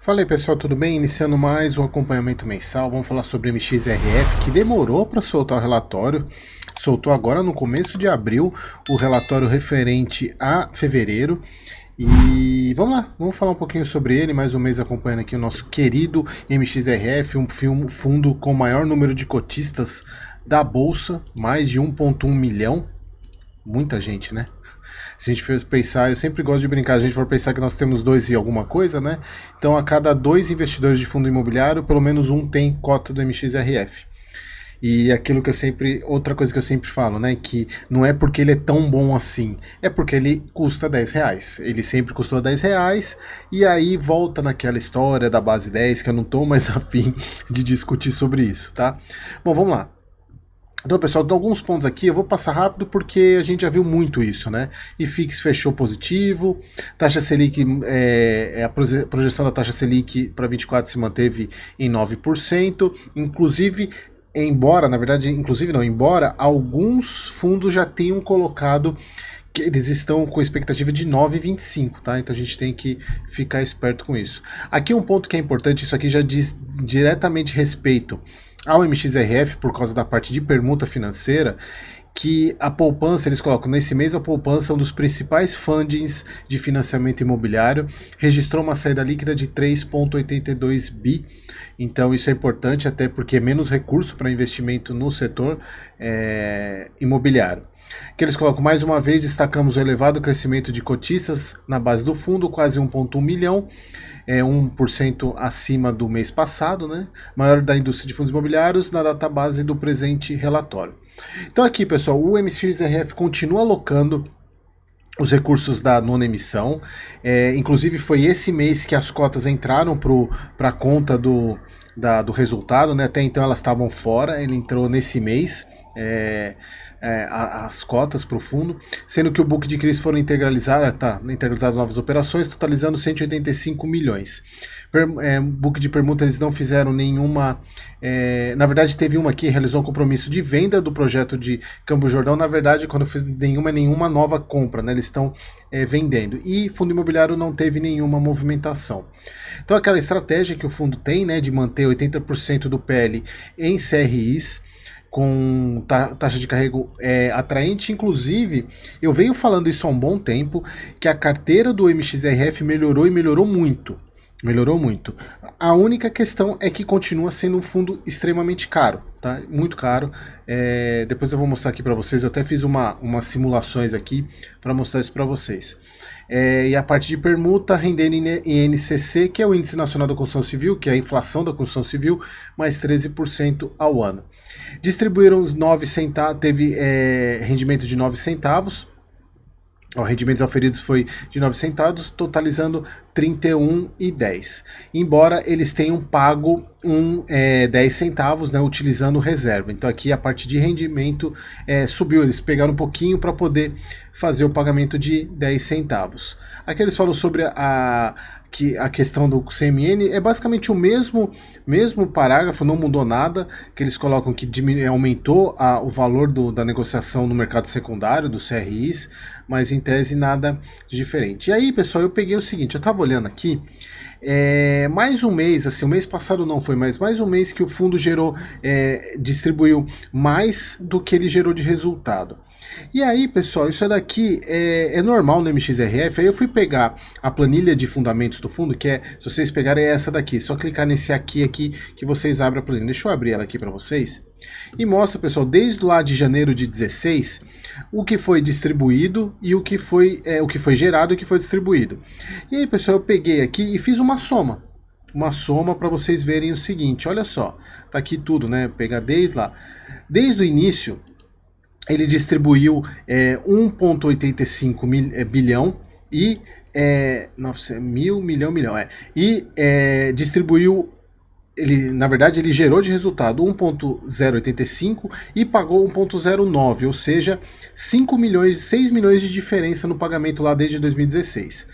Fala aí pessoal, tudo bem? Iniciando mais um acompanhamento mensal, vamos falar sobre MXRF, que demorou para soltar o relatório, soltou agora no começo de abril o relatório referente a fevereiro. E vamos lá, vamos falar um pouquinho sobre ele, mais um mês acompanhando aqui o nosso querido MXRF, um fundo com o maior número de cotistas da Bolsa, mais de 1,1 milhão, muita gente, né? Se a gente for pensar, eu sempre gosto de brincar, a gente for pensar que nós temos 2 e alguma coisa, né? Então a cada 2 investidores de fundo imobiliário, pelo menos um tem cota do MXRF. E aquilo que eu sempre, outra coisa que eu sempre falo, né, que não é porque ele é tão bom assim, é porque ele custa R$10. Ele sempre custou R$10 e aí volta naquela história da base 10, que eu não tô mais afim de discutir sobre isso, tá? Bom, vamos lá. Então, pessoal, tem alguns pontos aqui, eu vou passar rápido porque a gente já viu muito isso, né? IFIX fechou positivo, taxa Selic, a projeção da taxa Selic para 24 se manteve em 9%, inclusive, embora alguns fundos já tenham colocado que eles estão com expectativa de 9,25, tá? Então a gente tem que ficar esperto com isso. Aqui um ponto que é importante, isso aqui já diz diretamente respeito ao MXRF por causa da parte de permuta financeira, que a poupança, eles colocam nesse mês, a poupança é um dos principais fundings de financiamento imobiliário, registrou uma saída líquida de 3,82 bi, então isso é importante até porque é menos recurso para investimento no setor imobiliário. Que eles colocam mais uma vez, destacamos o elevado crescimento de cotistas na base do fundo, quase 1,1 milhão, 1% acima do mês passado, né? Maior da indústria de fundos imobiliários na data base do presente relatório. Então aqui, pessoal, o MXRF continua alocando os recursos da nona emissão, inclusive foi esse mês que as cotas entraram para a conta do resultado, né? Até então elas estavam fora, ele entrou nesse mês, as cotas para o fundo, sendo que o book de crise foram integralizadas novas operações, totalizando 185 milhões. Book de permuta eles não fizeram nenhuma, na verdade teve uma que realizou um compromisso de venda do projeto de Campo Jordão, na verdade quando fez nenhuma nova compra, né, eles estão vendendo, e fundo imobiliário não teve nenhuma movimentação. Então aquela estratégia que o fundo tem, né, de manter 80% do PL em CRIs, com taxa de carrego atraente, inclusive eu venho falando isso há um bom tempo, que a carteira do MXRF melhorou e melhorou muito. A única questão é que continua sendo um fundo extremamente caro, tá? Muito caro. Depois eu vou mostrar aqui para vocês, eu até fiz umas simulações aqui para mostrar isso para vocês. E a parte de permuta rendendo em NCC, que é o Índice Nacional da Construção Civil, que é a inflação da construção civil, mais 13% ao ano. Distribuíram os 9 centavos, teve rendimento de 9 centavos. Rendimentos auferidos foi de 9 centavos, totalizando 31,10. Embora eles tenham pago 10 centavos, né, utilizando reserva. Então aqui a parte de rendimento subiu, eles pegaram um pouquinho para poder fazer o pagamento de 10 centavos. Aqui eles falam sobre a questão do CMN, é basicamente o mesmo parágrafo, não mudou nada, que eles colocam que aumentou o valor da negociação no mercado secundário, dos CRIs, mas em tese nada diferente. E aí, pessoal, eu peguei o seguinte, eu estava olhando aqui, mais um mês, assim, o mês passado não foi, mas mais um mês que o fundo distribuiu mais do que ele gerou de resultado. E aí, pessoal, isso daqui é normal no MXRF. Aí eu fui pegar a planilha de fundamentos do fundo, que se vocês pegarem, é essa daqui. Só clicar nesse aqui que vocês abrem a planilha. Deixa eu abrir ela aqui para vocês. E mostra, pessoal, desde lá de janeiro de 16, o que foi distribuído e o que foi gerado e o que foi distribuído. E aí, pessoal, eu peguei aqui e fiz uma soma. Uma soma para vocês verem o seguinte, olha só. Tá aqui tudo, né? Pegar desde lá. Desde o início, ele distribuiu 1,85 bilhão e distribuiu, na verdade ele gerou de resultado 1,085 e pagou 1,09, ou seja, 6 milhões de diferença no pagamento lá desde 2016.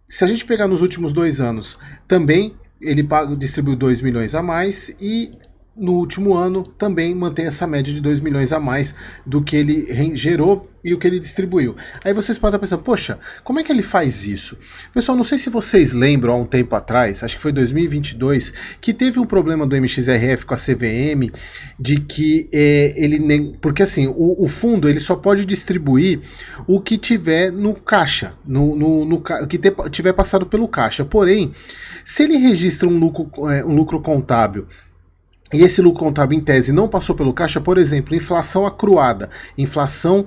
Se a gente pegar nos últimos 2 anos, também ele distribuiu 2 milhões a mais e no último ano também mantém essa média de 2 milhões a mais do que ele gerou e o que ele distribuiu. Aí vocês podem estar pensando, poxa, como é que ele faz isso? Pessoal, não sei se vocês lembram há um tempo atrás, acho que foi 2022, que teve um problema do MXRF com a CVM, de que porque assim, o fundo ele só pode distribuir o que tiver no caixa, o que tiver passado pelo caixa. Porém, se ele registra um lucro contábil, e esse lucro contábil em tese não passou pelo caixa, por exemplo, inflação acruada, inflação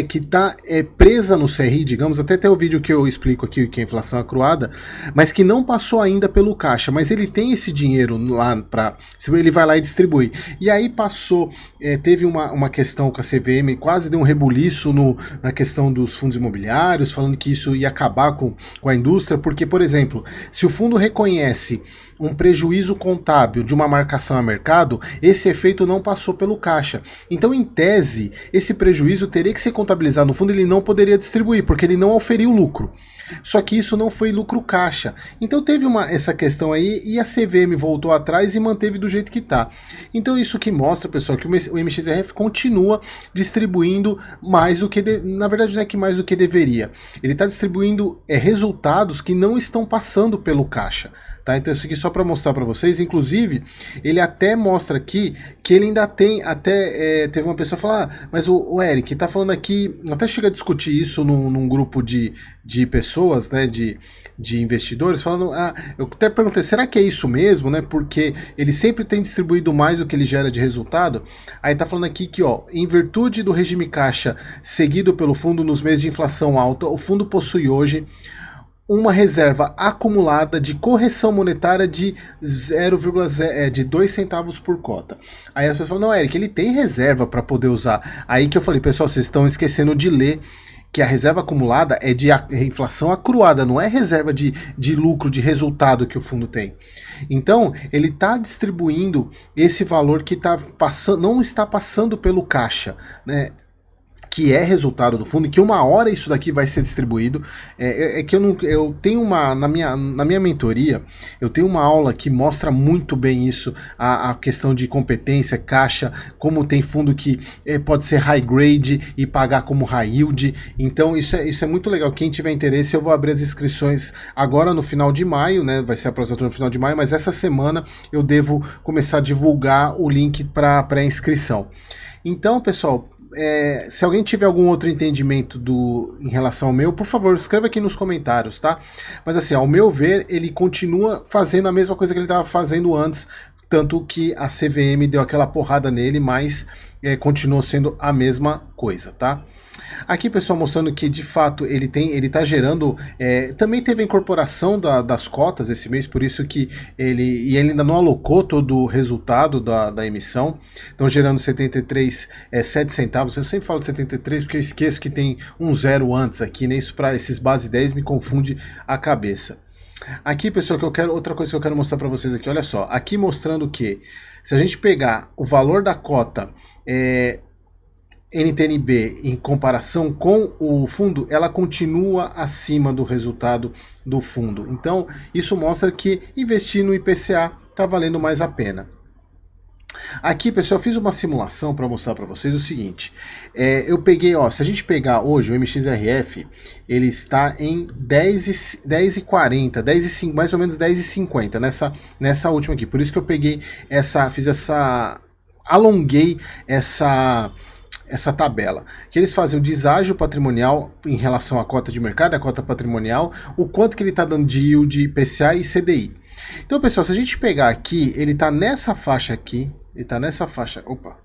que está presa no CRI, digamos, até tem o vídeo que eu explico aqui o que é inflação acruada, mas que não passou ainda pelo caixa, mas ele tem esse dinheiro lá para, ele vai lá e distribui. E aí passou, teve uma questão com a CVM, quase deu um rebuliço na questão dos fundos imobiliários, falando que isso ia acabar com a indústria, porque, por exemplo, se o fundo reconhece um prejuízo contábil de uma marcação a mercado, esse efeito não passou pelo caixa. Então, em tese, esse prejuízo teria que ser contabilizado no fundo, ele não poderia distribuir, porque ele não auferiu lucro. Só que isso não foi lucro caixa. Então teve essa questão aí e a CVM voltou atrás e manteve do jeito que está. Então isso que mostra, pessoal, que o MXRF continua distribuindo mais do que... Na verdade não é que mais do que deveria. Ele está distribuindo resultados que não estão passando pelo caixa. Tá? Então isso aqui só para mostrar para vocês. Inclusive, ele até mostra aqui que ele ainda tem, teve uma pessoa falar, mas o Eric tá falando aqui, até chega a discutir isso num grupo de pessoas, né, de investidores, falando, eu até perguntei, será que é isso mesmo, né, porque ele sempre tem distribuído mais do que ele gera de resultado. Aí tá falando aqui que, ó, em virtude do regime caixa seguido pelo fundo nos meses de inflação alta, o fundo possui hoje uma reserva acumulada de correção monetária de 2 centavos por cota. Aí as pessoas falam, não, Eric, ele tem reserva para poder usar. Aí que eu falei, pessoal, vocês estão esquecendo de ler que a reserva acumulada é de inflação acruada, não é reserva de lucro, de resultado que o fundo tem. Então, ele está distribuindo esse valor que não está passando pelo caixa, né? Que é resultado do fundo, e que uma hora isso daqui vai ser distribuído. Que eu tenho na minha mentoria, eu tenho uma aula que mostra muito bem isso, a questão de competência, caixa, como tem fundo que pode ser high grade e pagar como high yield. Então isso é muito legal. Quem tiver interesse, eu vou abrir as inscrições agora no final de maio, né? Vai ser a próxima turma no final de maio, mas essa semana eu devo começar a divulgar o link para pré-inscrição. Então, pessoal, se alguém tiver algum outro entendimento em relação ao meu, por favor, escreva aqui nos comentários, tá? Mas assim, ao meu ver, ele continua fazendo a mesma coisa que ele estava fazendo antes, tanto que a CVM deu aquela porrada nele, mas continuou sendo a mesma coisa, tá? Aqui, pessoal, mostrando que de fato ele tá gerando, também teve a incorporação das cotas esse mês, por isso que ele ainda não alocou todo o resultado da emissão, então gerando 7 centavos, eu sempre falo de 73 porque eu esqueço que tem um zero antes aqui, né? Isso para esses base 10 me confunde a cabeça. Aqui, pessoal, outra coisa que eu quero mostrar para vocês aqui, olha só, aqui mostrando que se a gente pegar o valor da cota NTNB em comparação com o fundo, ela continua acima do resultado do fundo. Então, isso mostra que investir no IPCA está valendo mais a pena. Aqui, pessoal, eu fiz uma simulação para mostrar para vocês o seguinte. Eu peguei, ó, se a gente pegar hoje o MXRF, ele está em 10,40, mais ou menos 10,50 nessa última aqui. Por isso que eu peguei alonguei essa tabela, que eles fazem o deságio patrimonial em relação à cota de mercado, a cota patrimonial, o quanto que ele está dando de yield, IPCA e CDI. Então, pessoal, se a gente pegar aqui, ele está nessa faixa aqui, opa,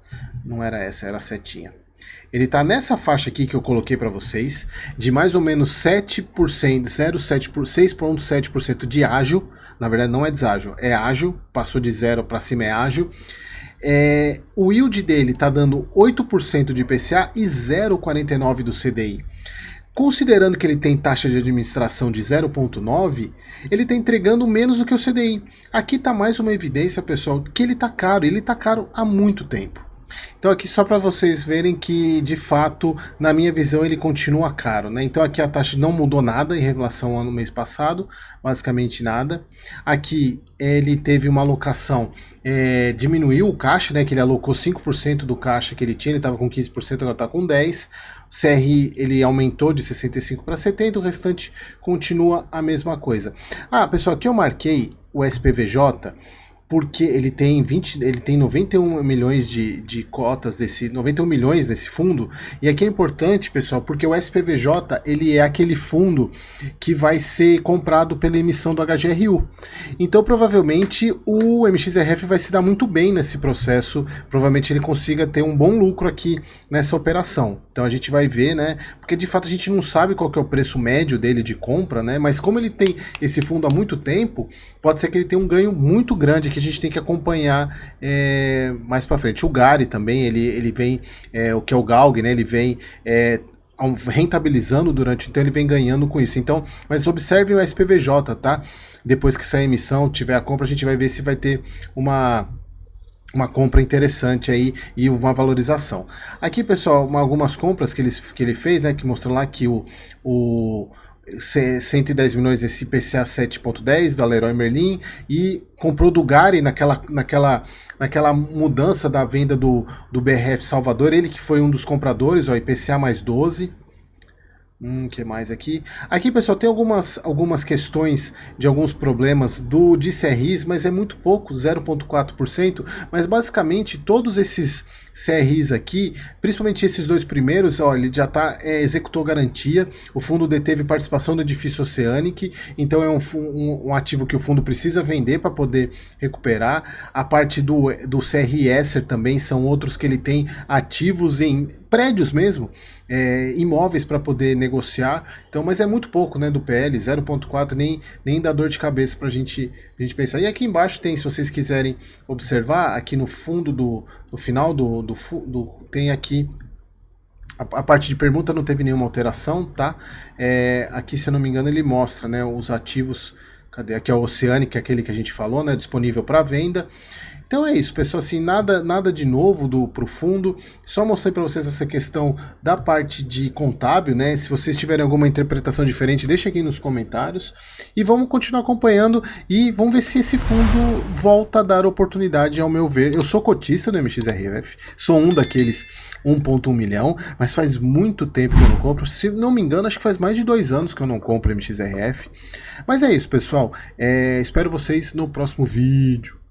não era essa, era a setinha. Ele está nessa faixa aqui que eu coloquei para vocês, de mais ou menos 7%, 6,7% de ágio, na verdade não é deságio, é ágio, passou de 0 para cima é ágio. O yield dele está dando 8% de IPCA e 0,49% do CDI. Considerando que ele tem taxa de administração de 0,9, ele está entregando menos do que o CDI. Aqui está mais uma evidência, pessoal, que ele está caro há muito tempo. Então aqui só para vocês verem que, de fato, na minha visão, ele continua caro, né? Então aqui a taxa não mudou nada em relação ao ano mês passado, basicamente nada. Aqui ele teve uma alocação, diminuiu o caixa, né? Que ele alocou 5% do caixa que ele tinha, ele estava com 15%, agora está com 10%. CRI ele aumentou de 65 para 70, o restante continua a mesma coisa. Ah, pessoal, aqui eu marquei o SPVJ, porque ele tem 91 milhões de cotas 91 milhões desse fundo, e aqui é importante, pessoal, porque o SPVJ, ele é aquele fundo que vai ser comprado pela emissão do HGRU. Então, provavelmente, o MXRF vai se dar muito bem nesse processo, provavelmente ele consiga ter um bom lucro aqui nessa operação. Então a gente vai ver, né, porque de fato a gente não sabe qual que é o preço médio dele de compra, né, mas como ele tem esse fundo há muito tempo, pode ser que ele tenha um ganho muito grande que a gente tem que acompanhar mais para frente. O Gari também, ele vem, o que é o Galg, né, ele vem rentabilizando então ele vem ganhando com isso. Então, mas observem o SPVJ, tá? Depois que sair a emissão, tiver a compra, a gente vai ver se vai ter uma compra interessante aí e uma valorização. Aqui, pessoal, algumas compras que ele fez, né, que mostram lá que o 110 milhões desse IPCA 7.10 da Leroy Merlin, e comprou do Gari naquela mudança da venda do BRF Salvador, ele que foi um dos compradores, ó, IPCA mais 12. Que mais aqui? Aqui, pessoal, tem algumas questões de alguns problemas de CRIs, mas é muito pouco, 0,4%, mas basicamente todos esses CRIs aqui, principalmente esses dois primeiros, ó, ele já executou garantia, o fundo deteve participação do edifício Oceanic, então é um ativo que o fundo precisa vender para poder recuperar. A parte do CRI Esser também são outros que ele tem ativos em prédios mesmo, imóveis para poder negociar, então, mas é muito pouco, né, do PL, 0,4, nem dá dor de cabeça para a gente pensar. E aqui embaixo tem, se vocês quiserem observar, aqui no fundo, no final tem aqui, a parte de permuta não teve nenhuma alteração, tá? Aqui, se eu não me engano, ele mostra, né, os ativos, cadê? Aqui é o Oceanic, aquele que a gente falou, né, disponível para venda. Então é isso, pessoal, assim, nada de novo pro fundo, só mostrei para vocês essa questão da parte de contábil, né? Se vocês tiverem alguma interpretação diferente, deixa aqui nos comentários, e vamos continuar acompanhando, e vamos ver se esse fundo volta a dar oportunidade, ao meu ver. Eu sou cotista do MXRF, sou um daqueles 1,1 milhão, mas faz muito tempo que eu não compro, se não me engano, acho que faz mais de 2 anos que eu não compro MXRF, mas é isso, pessoal, espero vocês no próximo vídeo.